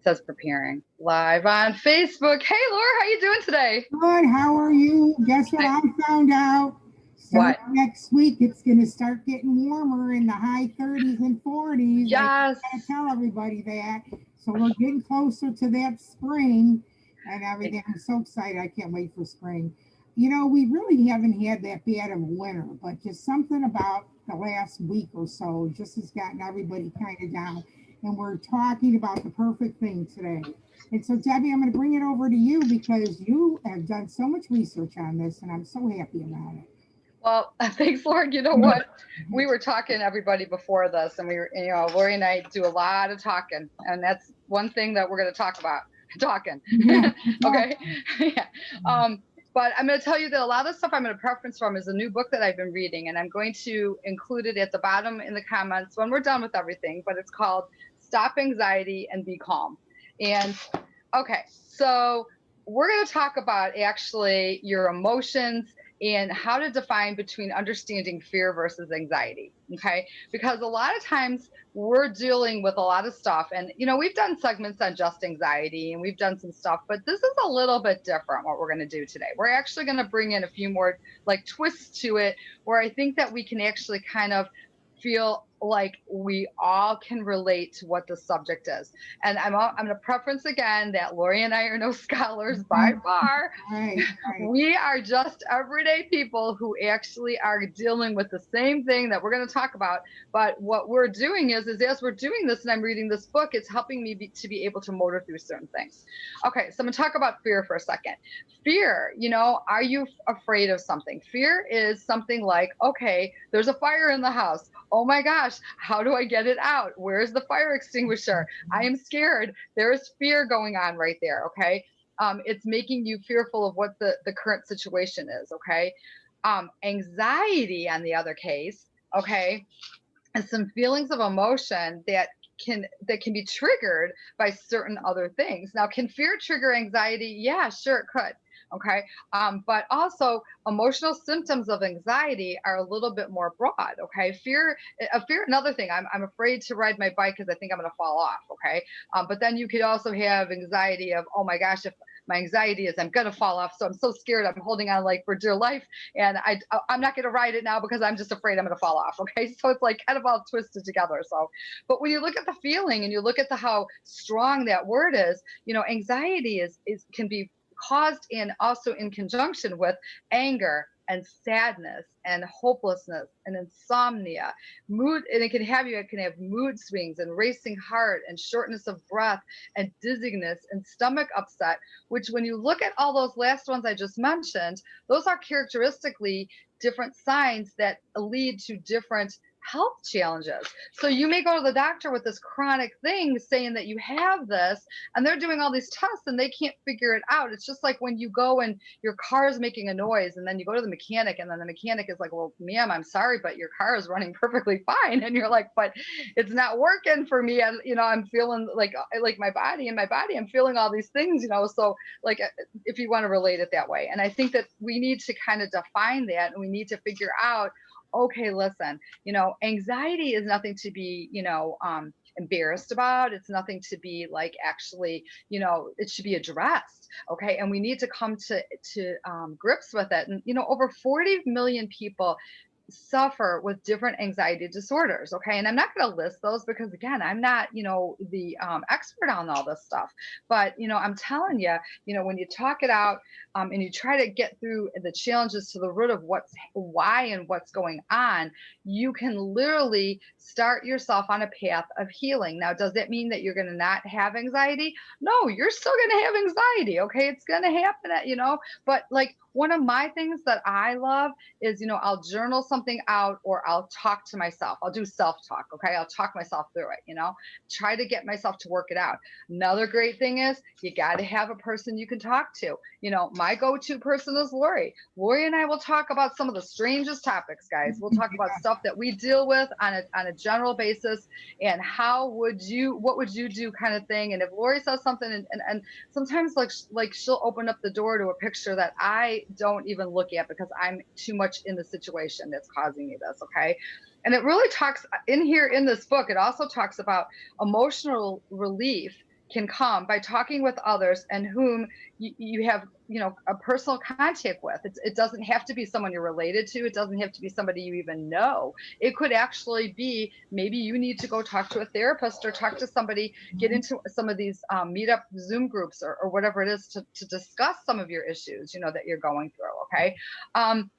says preparing. Live on Facebook. Hey, Laura, how you doing today? Good. How are you? Guess what I found out? What? Next week, it's going to start getting warmer in the high 30s and 40s. Yes. I gotta tell everybody that. So we're getting closer to that spring and everything. I'm so excited. I can't wait for spring. You know, we really haven't had that bad of a winter, but just something about the last week or so just has gotten everybody kind of down. And we're talking about the perfect thing today. And so, Debbie, I'm going to bring it over to you because you have done so much research on this, and I'm so happy about it. Well, thanks, Lord. You know what? We were talking, everybody, before this, and we were, Lori and I do a lot of talking, and that's one thing that we're going to talk about, talking. Yeah. Okay. Yeah. But I'm going to tell you that a lot of the stuff I'm going to preference from is a new book that I've been reading, and I'm going to include it at the bottom in the comments when we're done with everything. But it's called Stop Anxiety and Be Calm. And okay, so we're going to talk about actually your emotions and how to define between understanding fear versus anxiety. Okay, because a lot of times we're dealing with a lot of stuff, and we've done segments on just anxiety and we've done some stuff, but this is a little bit different what we're going to do today. We're actually going to bring in a few more like twists to it where I think that we can actually kind of feel like we all can relate to what the subject is. And I'm going to preference again that Lori and I are no scholars by far. Right. We are just everyday people who actually are dealing with the same thing that we're going to talk about. But what we're doing is as we're doing this and I'm reading this book, it's helping me to be able to motor through certain things. Okay, so I'm going to talk about fear for a second. Fear, are you afraid of something? Fear is something like, okay, there's a fire in the house. Oh my gosh, how do I get it out? Where's the fire extinguisher? I am scared. There is fear going on right there, okay? It's making you fearful of what the current situation is, okay? Anxiety, on the other case, okay, and some feelings of emotion that can be triggered by certain other things. Now, can fear trigger anxiety? Yeah, sure, it could. Okay. But also emotional symptoms of anxiety are a little bit more broad. Okay. Fear, another thing, I'm afraid to ride my bike because I think I'm going to fall off. Okay. But then you could also have anxiety of, oh my gosh, if my anxiety is I'm going to fall off. So I'm so scared. I'm holding on like for dear life. And I'm not going to ride it now because I'm just afraid I'm going to fall off. Okay. So it's like kind of all twisted together. So, but when you look at the feeling and you look at how strong that word is, anxiety can be caused and also in conjunction with anger and sadness and hopelessness and insomnia, mood, and it can have mood swings and racing heart and shortness of breath and dizziness and stomach upset, which when you look at all those last ones I just mentioned, those are characteristically different signs that lead to different health challenges. So you may go to the doctor with this chronic thing saying that you have this, and they're doing all these tests and they can't figure it out. It's just like when you go and your car is making a noise and then you go to the mechanic and then the mechanic is like, well, ma'am, I'm sorry, but your car is running perfectly fine. And you're like, but it's not working for me. And, I'm feeling like my body, I'm feeling all these things, so like, if you want to relate it that way. And I think that we need to kind of define that, and we need to figure out, okay, listen, anxiety is nothing to be, embarrassed about. It's nothing to be like, actually, it should be addressed. Okay. And we need to come to grips with it. And, over 40 million people suffer with different anxiety disorders. Okay. And I'm not going to list those because, again, I'm not, the expert on all this stuff. But, I'm telling you, when you talk it out and you try to get through the challenges to the root of why and what's going on, you can literally start yourself on a path of healing. Now, does that mean that you're going to not have anxiety? No, you're still going to have anxiety. Okay. It's going to happen, but like, one of my things that I love is, I'll journal something out or I'll talk to myself. I'll do self-talk. Okay. I'll talk myself through it, try to get myself to work it out. Another great thing is you got to have a person you can talk to. My go-to person is Lori. Lori and I will talk about some of the strangest topics, guys. We'll talk about stuff that we deal with on a general basis and what would you do kind of thing. And if Lori says something and sometimes like she'll open up the door to a picture that I don't even look at because I'm too much in the situation that's causing me this. Okay. And it really talks in here in this book. It also talks about emotional relief can come by talking with others and whom you have, a personal contact with. It doesn't have to be someone you're related to. It doesn't have to be somebody you even know. It could actually be, maybe you need to go talk to a therapist or talk to somebody, get into some of these meetup Zoom groups, or whatever it is, to discuss some of your issues, that you're going through. Okay. Um,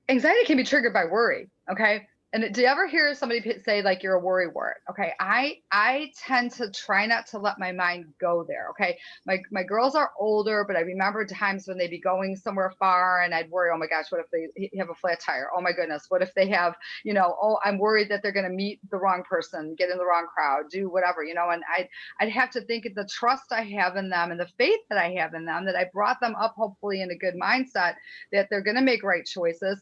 Anxiety can be triggered by worry. Okay. And do you ever hear somebody say, like, you're a worry wart? Okay. I tend to try not to let my mind go there. Okay. My girls are older, but I remember times when they'd be going somewhere far and I'd worry, oh my gosh, what if they have a flat tire? Oh my goodness. What if they have, oh, I'm worried that they're going to meet the wrong person, get in the wrong crowd, do whatever, and I'd have to think of the trust I have in them and the faith that I have in them, that I brought them up hopefully in a good mindset, that they're going to make right choices,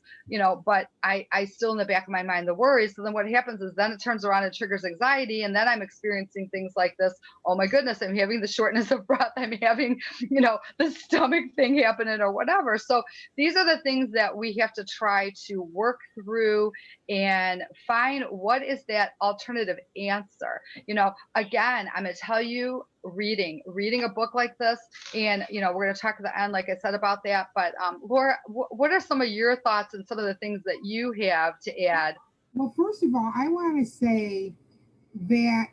but I still, in the back of my mind, the worry. So then what happens is, then it turns around and triggers anxiety. And then I'm experiencing things like this. Oh my goodness, I'm having the shortness of breath. I'm having, the stomach thing happening or whatever. So these are the things that we have to try to work through and find what is that alternative answer. Again, I'm going to tell you, reading a book like this, and we're going to talk at the end, like I said, about that. But Laura, what are some of your thoughts and some of the things that you have to add? Well, first of all, I want to say that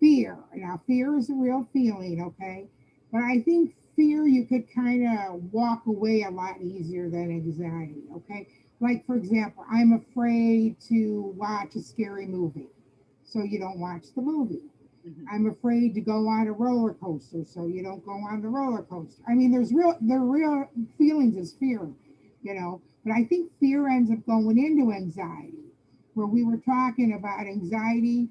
fear, now fear is a real feeling, okay? But I think fear, you could kind of walk away a lot easier than anxiety, okay? Like, for example, I'm afraid to watch a scary movie, so you don't watch the movie. Mhm. I'm afraid to go on a roller coaster, so you don't go on the roller coaster. I mean, the real feelings is fear, But I think fear ends up going into anxiety, where we were talking about anxiety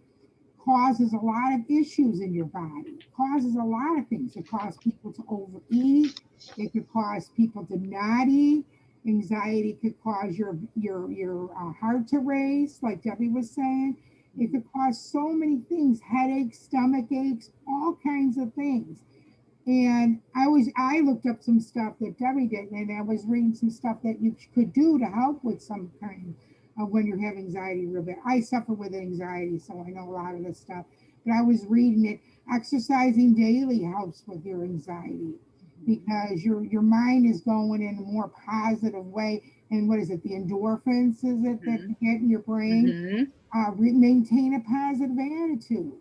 causes a lot of issues in your body, causes a lot of things. It causes people to overeat. It could cause people to not eat. Anxiety could cause your heart to race, like Debbie was saying. It could cause so many things: headaches, stomach aches, all kinds of things. And I looked up some stuff that Debbie did, and I was reading some stuff that you could do to help with some kind of when you have anxiety real bad. I suffer with anxiety, so I know a lot of this stuff. But I was reading it. Exercising daily helps with your anxiety because your mind is going in a more positive way. And what is it? The endorphins is it that you get in your brain? Mm-hmm. Maintain a positive attitude.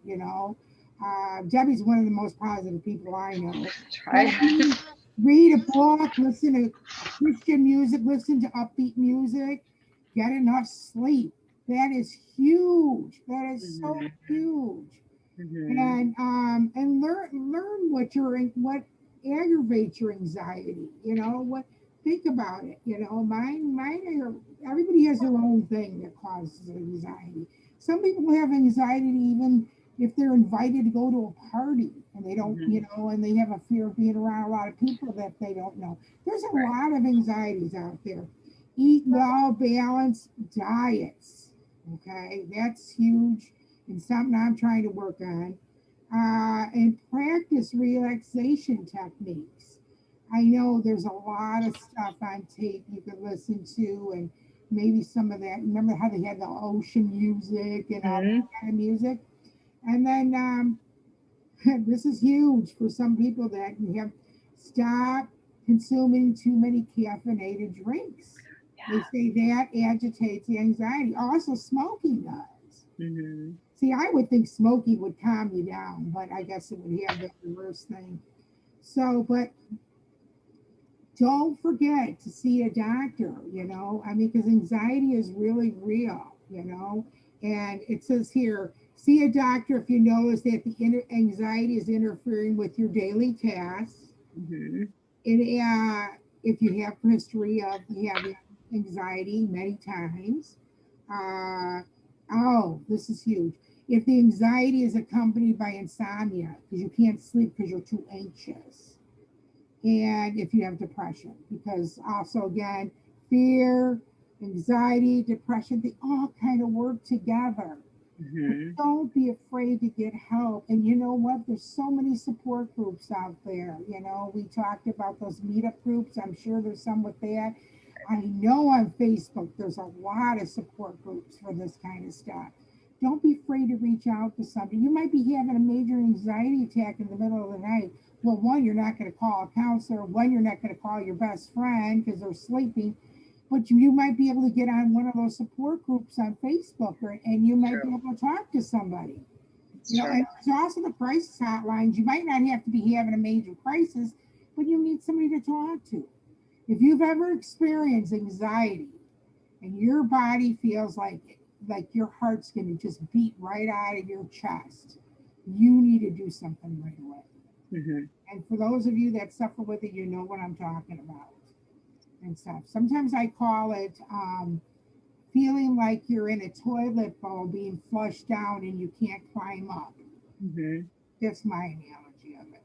Debbie's one of the most positive people I know. But Try. read a book, listen to Christian music, listen to upbeat music, get enough sleep. That is huge. That is so Mm-hmm. huge. Mm-hmm. And learn what aggravates your anxiety. What think about it. Everybody has their own thing that causes anxiety. Some people have anxiety even if they're invited to go to a party and they don't, Mm-hmm. and they have a fear of being around a lot of people that they don't know. There's a Right. lot of anxieties out there. Eat well, balanced diets. Okay, that's huge and something I'm trying to work on. And practice relaxation techniques. I know there's a lot of stuff on tape you could listen to, and maybe some of that. Remember how they had the ocean music and all Mm-hmm. that kind of music? And then this is huge for some people that you have stop consuming too many caffeinated drinks. They Yeah. say that agitates the anxiety. Also, smoking does. Mm-hmm. See, I would think smoking would calm you down, but I guess it would have that reverse thing. So, but don't forget to see a doctor, I mean, because anxiety is really real. And it says here, see a doctor if you notice that the anxiety is interfering with your daily tasks. Mm-hmm. And if you have history of having anxiety many times. Uh, oh, this is huge. If the anxiety is accompanied by insomnia, because you can't sleep because you're too anxious, and if you have depression, because also again, fear, anxiety, depression, they all kind of work together. But Mm-hmm. don't be afraid to get help. And you know what? There's so many support groups out there. We talked about those meetup groups. I'm sure there's some with that. I know on Facebook there's a lot of support groups for this kind of stuff. Don't be afraid to reach out to somebody. You might be having a major anxiety attack in the middle of the night. Well, one, you're not going to call a counselor. One, you're not going to call your best friend because they're sleeping. But you might be able to get on one of those support groups on Facebook, and you might be True. able to talk to somebody. It's true. And there's also the crisis hotlines. You might not have to be having a major crisis, but you need somebody to talk to. If you've ever experienced anxiety and your body feels like your heart's going to just beat right out of your chest, you need to do something right away. Hmm. And for those of you that suffer with it, you know what I'm talking about and stuff. Sometimes I call it feeling like you're in a toilet bowl being flushed down and you can't climb up. Hmm. That's my analogy of it.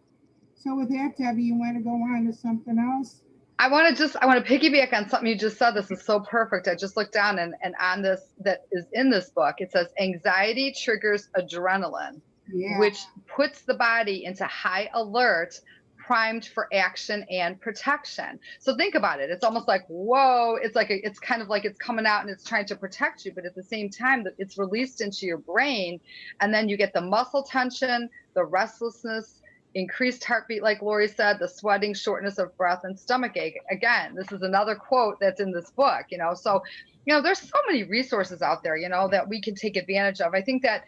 So with that, Debbie, you want to go on to something else? I want to piggyback on something you just said. This is so perfect. I just looked down and on this that is in this book, it says anxiety triggers adrenaline, Yeah, which puts the body into high alert, primed for action and protection. So think about it. It's almost like, whoa, it's kind of like it's coming out and it's trying to protect you, but at the same time that it's released into your brain, and then you get the muscle tension, the restlessness, increased heartbeat, like Lori said, the sweating, shortness of breath, and stomach ache. Again, this is another quote that's in this book, So, there's so many resources out there, that we can take advantage of. I think that,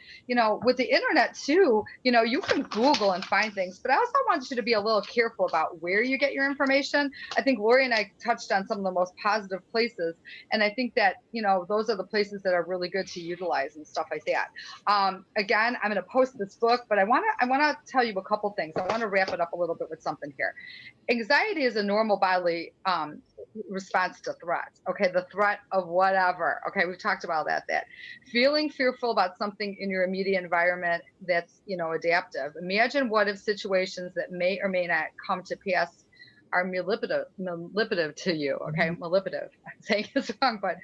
with the internet too, you can Google and find things, but I also want you to be a little careful about where you get your information. I think Lori and I touched on some of the most positive places. And I think that, those are the places that are really good to utilize and stuff like that. Again, I'm going to post this book, but I want to tell you a couple things. I want to wrap it up a little bit with something here. Anxiety is a normal bodily response to threats. Okay, the threat of whatever. Okay, we've talked about that. Feeling fearful about something in your immediate environment that's adaptive. Imagine what if situations that may or may not come to pass are manipulative to you. Okay, manipulative. I'm saying this wrong, but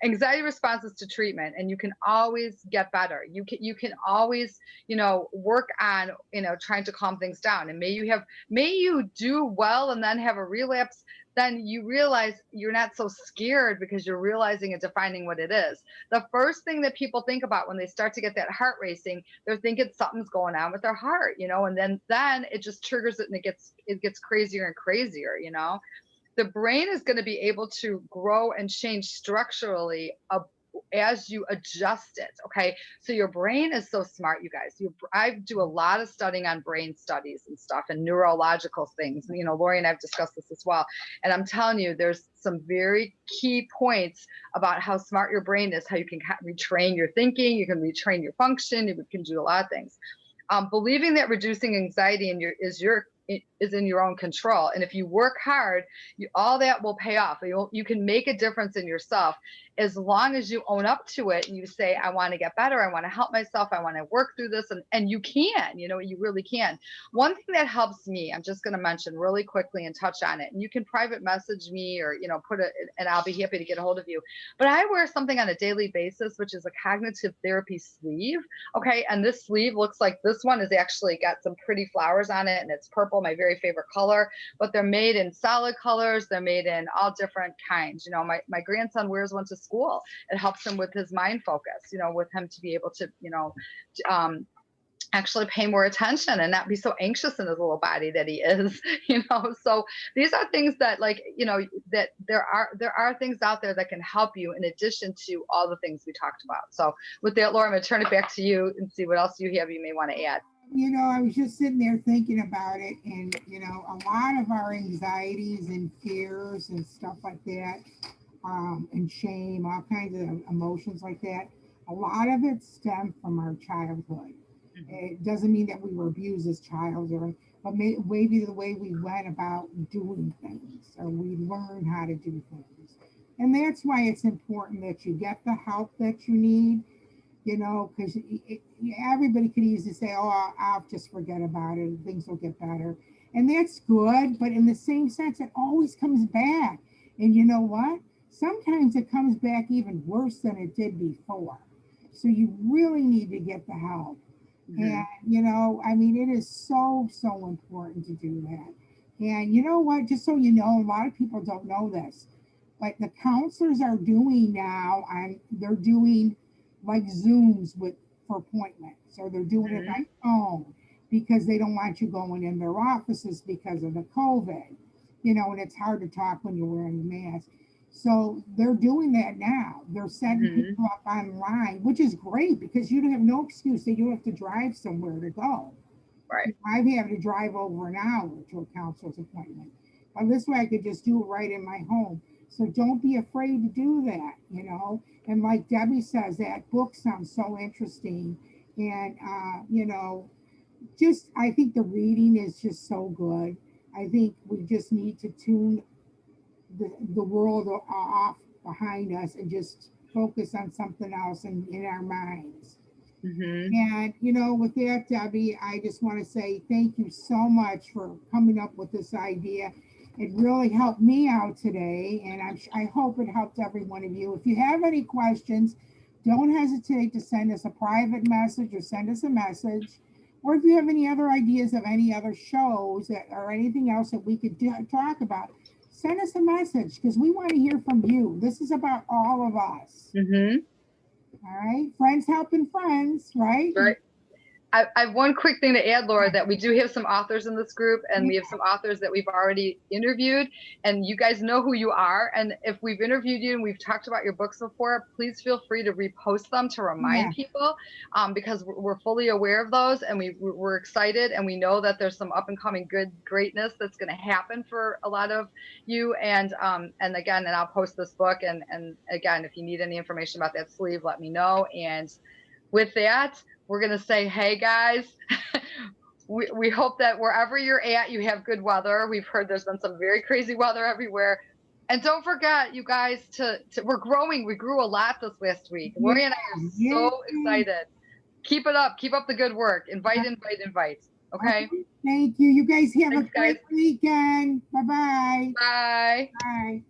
anxiety responses to treatment, and you can always get better. You can always work on trying to calm things down. And may you do well and then have a relapse, then you realize you're not so scared because you're realizing and defining what it is. The first thing that people think about when they start to get that heart racing, they're thinking something's going on with their heart, and then it just triggers it, and it gets crazier and crazier. The brain is going to be able to grow and change structurally as you adjust it. Okay, so your brain is so smart, you guys. I do a lot of studying on brain studies and stuff and neurological things. Lori and I've discussed this as well, and I'm telling you, there's some very key points about how smart your brain is, how you can retrain your thinking, you can retrain your function, you can do a lot of things. Believing that reducing anxiety is in your own control, and if you work hard, all that will pay off. You can make a difference in yourself as long as you own up to it and you say, I want to get better, I want to help myself, I want to work through this, and you can. You really can. One thing that helps me, I'm just going to mention really quickly and touch on it, and you can private message me or put it, and I'll be happy to get a hold of you. But I wear something on a daily basis, which is a cognitive therapy sleeve. Okay, and this sleeve looks like this one is actually got some pretty flowers on it, and it's purple, my very favorite color. But they're made in solid colors, they're made in all different kinds. My grandson wears one to school. It helps him with his mind focus, with him to be able to actually pay more attention and not be so anxious in his little body that he is. So these are things that that there are things out there that can help you in addition to all the things we talked about. So with that, Laura, I'm going to turn it back to you and see what else you may want to add. I was just sitting there thinking about it, and a lot of our anxieties and fears and stuff like that, and shame, all kinds of emotions like that, a lot of it stemmed from our childhood. It doesn't mean that we were abused as child, but maybe the way we went about doing things, or we learned how to do things. And that's why it's important that you get the help that you need, because everybody could easily say, oh, I'll just forget about it, things will get better. And that's good, but in the same sense, it always comes back. And you know what? Sometimes it comes back even worse than it did before. So you really need to get the help. And, it is so, so important to do that. And you know what? Just so you know, a lot of people don't know this, but the counselors are doing now, and they're doing like Zooms with for appointments, or they're doing it by phone because they don't want you going in their offices because of the COVID, and it's hard to talk when you're wearing a mask. So they're doing that now. They're setting people up online, which is great because you don't have no excuse that you have to drive somewhere to go. Right. I've had to drive over an hour to a counselor's appointment. But this way I could just do it right in my home. So don't be afraid to do that. And like Debbie says, that book sounds so interesting. And, just I think the reading is just so good. I think we just need to tune the world off behind us and just focus on something else in our minds. And, with that, Debbie, I just want to say thank you so much for coming up with this idea. It really helped me out today, and I hope it helped every one of you. If you have any questions, don't hesitate to send us a private message or send us a message. Or if you have any other ideas of any other shows or anything else that we could talk about, send us a message because we want to hear from you. This is about all of us. All right. Friends helping friends, right? Right. I have one quick thing to add, Laura, that we do have some authors in this group, and we have some authors that we've already interviewed, and you guys know who you are. And if we've interviewed you and we've talked about your books before, please feel free to repost them to remind people, because we're fully aware of those, and we're excited, and we know that there's some up and coming good greatness that's going to happen for a lot of you. And again, and I'll post this book, and again, if you need any information about that sleeve, let me know. And with that, we're going to say, hey, guys, we hope that wherever you're at, you have good weather. We've heard there's been some very crazy weather everywhere. And don't forget, you guys, we're growing. We grew a lot this last week. Lori and I are so excited. Keep it up. Keep up the good work. Invite. Okay? Thank you. You guys have a great weekend. Bye-bye. Bye. Bye.